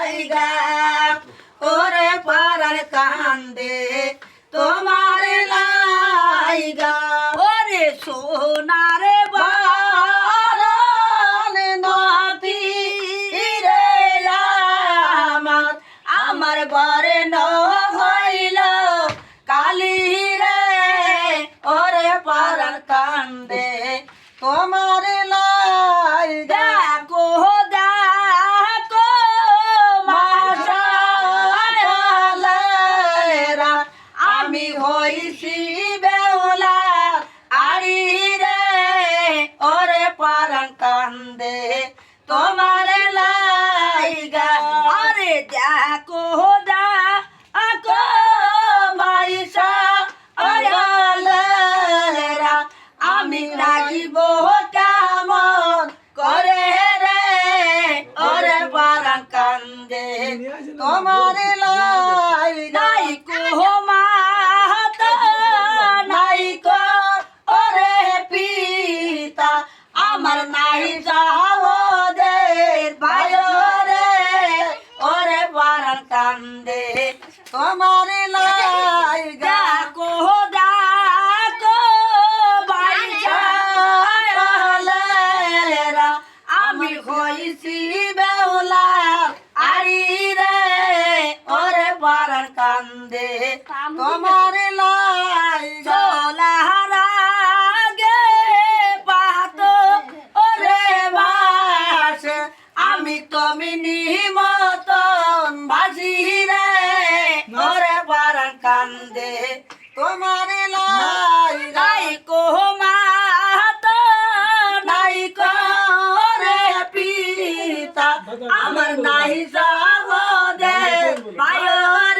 লাইগা ওরে পারার কান্দে তোমার লাইগা ওরে সোনারে বারণ নদী রে আমার বরে ন হইল কালি রে ওরে পারার কান্দে তোমার লাইগা কোহদা কো মাশাআল্লাহ আমি হইছি বেউলা আড়ি রে ওরে পারান কান্দে তোমার লাইগা আরে দেখো দা আকো মাইশা আয়ালেরা আমি রাগিব কেমন করে রে ওরে পারান কান্দে তোমার লাইগা নাই কো মাতা নাই কো ওরে পিতা আমার নাই যাওদের ভাই রে ওরে পারান কান্দে তোমার লাইগা কোহদা কো বাইশালেরা আমি হইছি বেউলা আড়ি রে ওরে পারান কান্দে তোমার